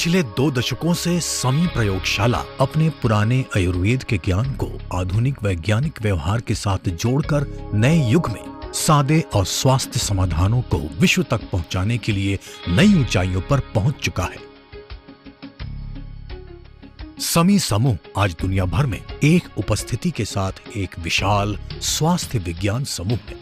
पिछले 2 दशकों से समी प्रयोगशाला अपने पुराने आयुर्वेद के ज्ञान को आधुनिक वैज्ञानिक व्यवहार के साथ जोड़कर नए युग में सादे और स्वास्थ्य समाधानों को विश्व तक पहुंचाने के लिए नई ऊंचाइयों पर पहुंच चुका है। समी समूह आज दुनिया भर में एक उपस्थिति के साथ एक विशाल स्वास्थ्य विज्ञान समूह है।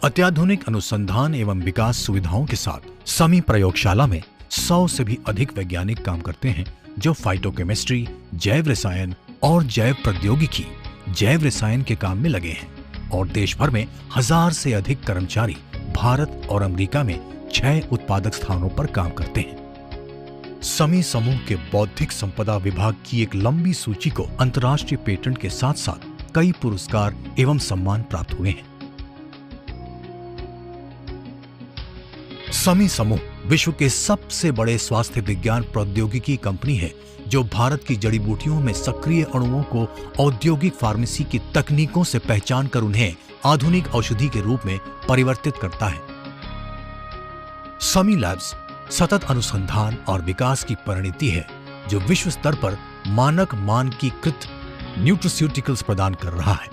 अत्याधुनिक अनुसंधान एवं विकास सुविधाओं के साथ समी प्रयोगशाला में 100 से भी अधिक वैज्ञानिक काम करते हैं, जो फाइटोकेमिस्ट्री, जैव रसायन और जैव प्रौद्योगिकी, जैव रसायन के काम में लगे हैं। और देश भर में 1000 से अधिक कर्मचारी भारत और अमेरिका में 6 उत्पादक स्थानों पर काम करते हैं। समी समूह के बौद्धिक संपदा विभाग की एक लंबी सूची को अंतर्राष्ट्रीय पेटेंट के साथ साथ कई पुरस्कार एवं सम्मान प्राप्त हुए हैं। समी समूह विश्व के सबसे बड़े स्वास्थ्य विज्ञान प्रौद्योगिकी कंपनी है, जो भारत की जड़ी बूटियों में सक्रिय अणुओं को औद्योगिक फार्मेसी की तकनीकों से पहचान कर उन्हें आधुनिक औषधि के रूप में परिवर्तित करता है। समी लैब्स सतत अनुसंधान और विकास की परिणति है, जो विश्व स्तर पर मानक मानकीकृत न्यूट्रास्यूटिकल्स प्रदान कर रहा है।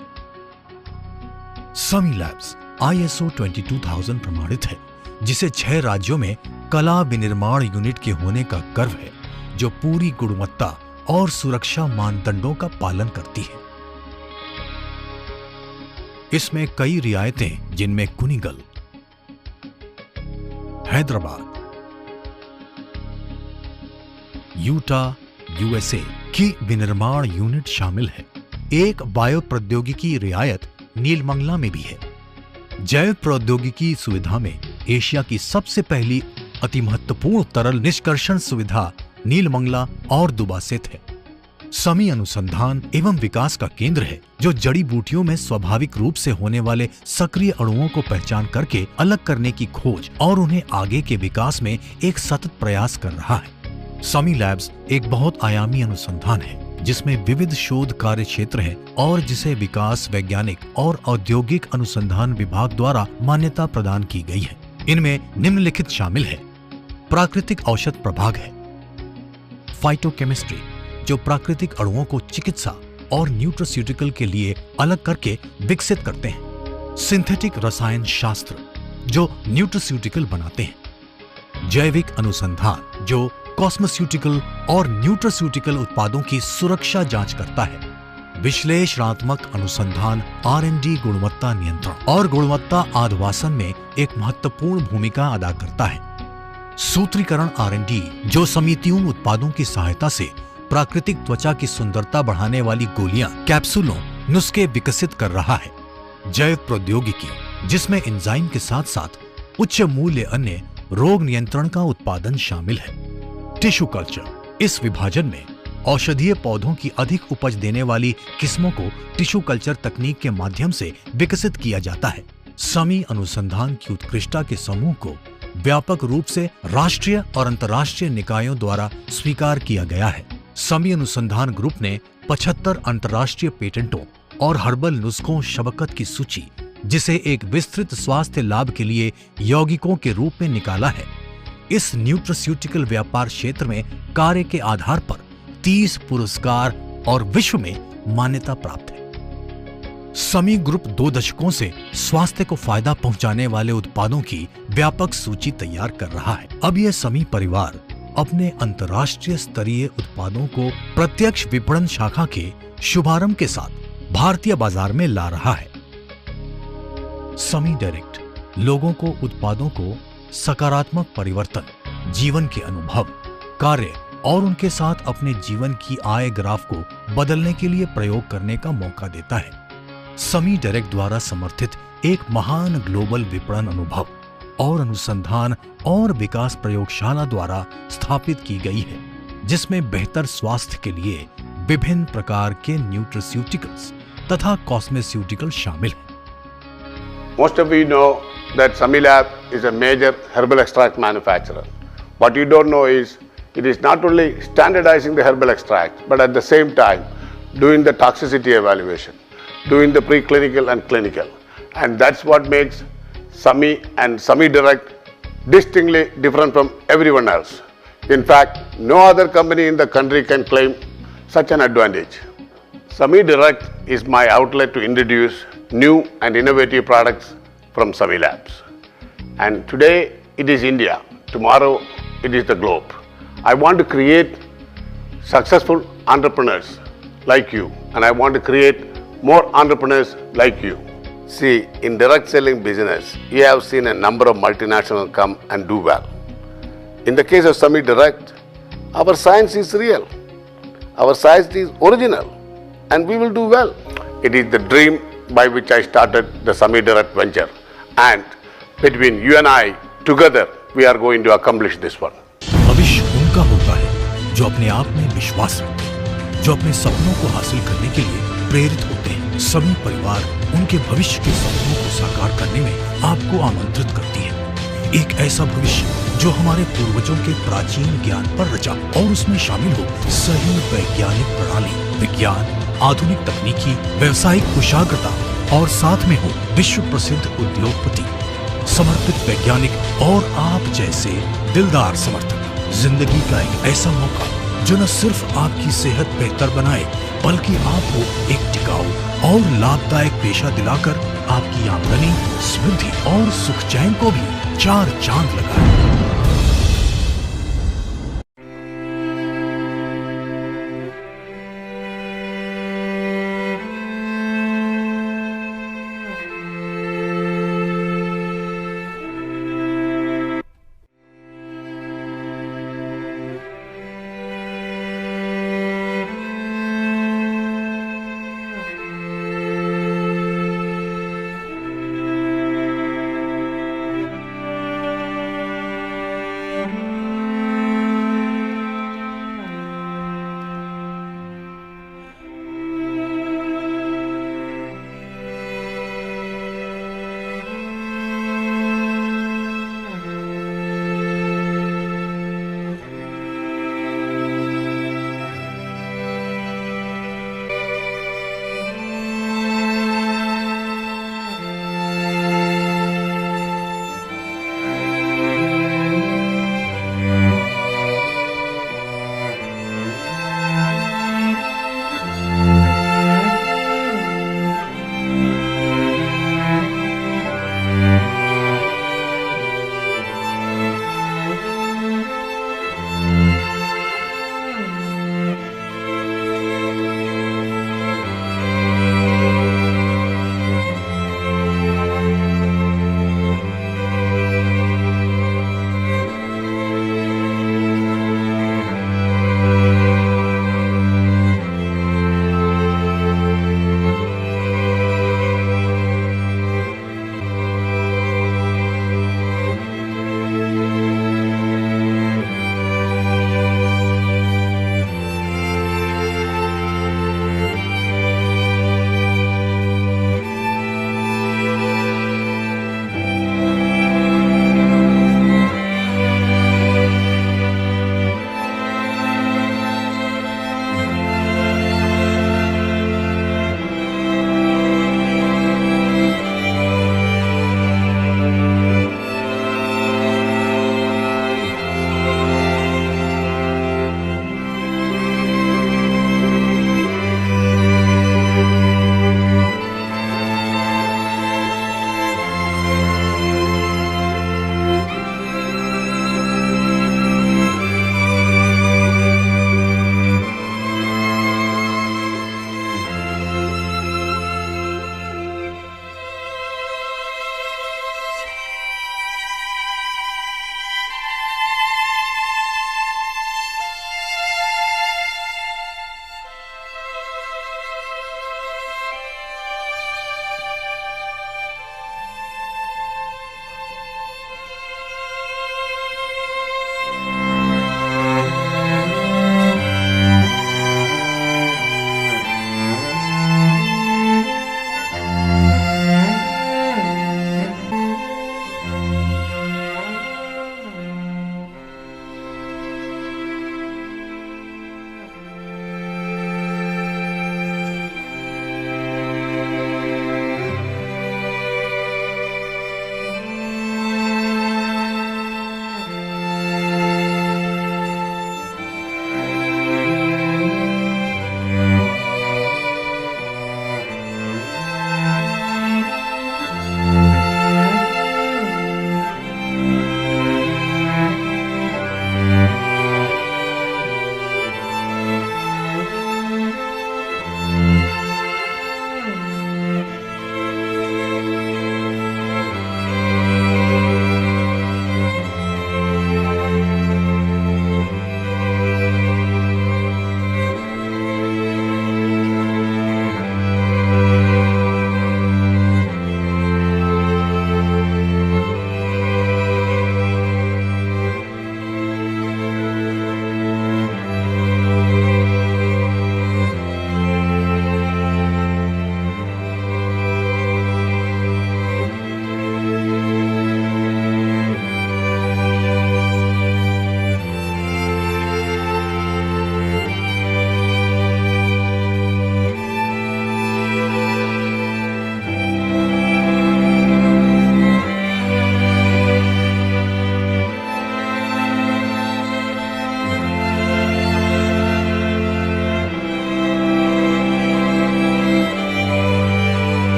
समी लैब्स ISO 22000 प्रमाणित है, जिसे 6 राज्यों में कला विनिर्माण यूनिट के होने का गर्व है, जो पूरी गुणवत्ता और सुरक्षा मानदंडों का पालन करती है। इसमें कई रियायतें, जिनमें कुनिगल, हैदराबाद, यूटा, USA की विनिर्माण यूनिट शामिल है। एक बायो प्रौद्योगिकी रियायत नीलमंगला में भी है। जैव प्रौद्योगिकी सुविधा में एशिया की सबसे पहली अति महत्वपूर्ण तरल निष्कर्षण सुविधा नीलमंगला और दुबासेत है। समी अनुसंधान एवं विकास का केंद्र है, जो जड़ी बूटियों में स्वाभाविक रूप से होने वाले सक्रिय अणुओं को पहचान करके अलग करने की खोज और उन्हें आगे के विकास में एक सतत प्रयास कर रहा है। समी लैब्स एक बहुत आयामी अनुसंधान है, जिसमें विविध शोध कार्य क्षेत्र है और जिसे विकास वैज्ञानिक और औद्योगिक अनुसंधान विभाग द्वारा मान्यता प्रदान की गई है। इनमें निम्नलिखित शामिल है। प्राकृतिक औषध प्रभाग है, फाइटोकेमिस्ट्री, जो प्राकृतिक अणुओं को चिकित्सा और न्यूट्रास्यूटिकल के लिए अलग करके विकसित करते हैं। सिंथेटिक रसायन शास्त्र, जो न्यूट्रास्यूटिकल बनाते हैं। जैविक अनुसंधान, जो कॉस्मेस्यूटिकल और न्यूट्रास्यूटिकल उत्पादों की सुरक्षा जांच करता है। विश्लेषणात्मक अनुसंधान R&D गुणवत्ता नियंत्रण और गुणवत्ता आश्वासन में एक महत्वपूर्ण भूमिका अदा करता है। सूत्रीकरण R&D, जो समितियों उत्पादों की सहायता से प्राकृतिक त्वचा की सुंदरता बढ़ाने वाली गोलियां, कैप्सूलों, नुस्खे विकसित कर रहा है। जैव प्रौद्योगिकी, जिसमें एंजाइम के साथ साथ उच्च मूल्य अन्य रोग नियंत्रण का उत्पादन शामिल है। टिश्यू कल्चर, इस विभाजन में औषधीय पौधों की अधिक उपज देने वाली किस्मों को टिश्यू कल्चर तकनीक के माध्यम से विकसित किया जाता है। समी अनुसंधान की उत्कृष्टता के समूह को व्यापक रूप से राष्ट्रीय और अंतर्राष्ट्रीय निकायों द्वारा स्वीकार किया गया है। समी अनुसंधान ग्रुप ने 75 अंतर्राष्ट्रीय पेटेंटों और हर्बल नुस्खों शबकत की सूची, जिसे एक विस्तृत स्वास्थ्य लाभ के लिए यौगिकों के रूप में निकाला है। इस न्यूट्रास्यूटिकल व्यापार क्षेत्र में कार्य के आधार पर 30 पुरस्कार और विश्व में मान्यता प्राप्त है। समी ग्रुप 2 दशकों से स्वास्थ्य को फायदा पहुंचाने वाले उत्पादों की व्यापक सूची तैयार कर रहा है। अब यह समी परिवार अपने अंतर्राष्ट्रीय स्तरीय उत्पादों को प्रत्यक्ष विपणन शाखा के शुभारंभ के साथ भारतीय बाजार में ला रहा है। समी डायरेक्ट लोगों को उत्पादों को सकारात्मक परिवर्तन, जीवन के अनुभव, कार्य और उनके साथ अपने जीवन की आय ग्राफ को बदलने के लिए प्रयोग करने का मौका देता है। समी डायरेक्ट द्वारा समर्थित एक महान ग्लोबल विपणन अनुभव और अनुसंधान और विकास प्रयोगशाला द्वारा स्थापित की गई है, जिसमें बेहतर स्वास्थ्य के लिए विभिन्न प्रकार के न्यूट्रास्यूटिकल्स तथा कॉस्मेस्यूटिकल शामिल हैं। Most of you know that Sami Lab is a major herbal extract manufacturer. What you don't know is it is not only standardizing the herbal extract, but at the same time doing the toxicity evaluation, doing the preclinical and clinical. And that's what makes Sami and Sami Direct distinctly different from everyone else. In fact, no other company in the country can claim such an advantage. Sami Direct is my outlet to introduce new and innovative products from Sami Labs. And today it is India, tomorrow it is the globe. I want to create successful entrepreneurs like you, and I want to create more entrepreneurs like you. See, in direct selling business, you have seen a number of multinationals come and do well. In the case of Sami Direct, our science is real, our science is original, and we will do well. It is the dream by which I started the Sami Direct venture, and between you and I, together, we are going to accomplish this one. भविष्य उनका होता है जो अपने आप में विश्वास रखते हैं, जो अपने सपनों को हासिल करने के लिए प्रेरित होते हैं। सभी परिवार उनके भविष्य के सपनों को साकार करने में आपको आमंत्रित करती है। एक ऐसा भविष्य जो हमारे पूर्वजों के प्राचीन ज्ञान पर रचा और उसमें शामिल हो सही वैज्ञानिक प्रणाली, विज्ञान, आधुनिक तकनीकी, व्यवसायिक कुशाग्रता और साथ में हो विश्व प्रसिद्ध उद्योगपति, समर्पित वैज्ञानिक और आप जैसे दिलदार समर्थक। जिंदगी का एक ऐसा मौका जो न सिर्फ आपकी सेहत बेहतर बनाए बल्कि आपको एक टिकाऊ और लाभदायक पेशा दिलाकर आपकी आमदनी, समृद्धि और सुख चैन को भी चार चांद लगाए।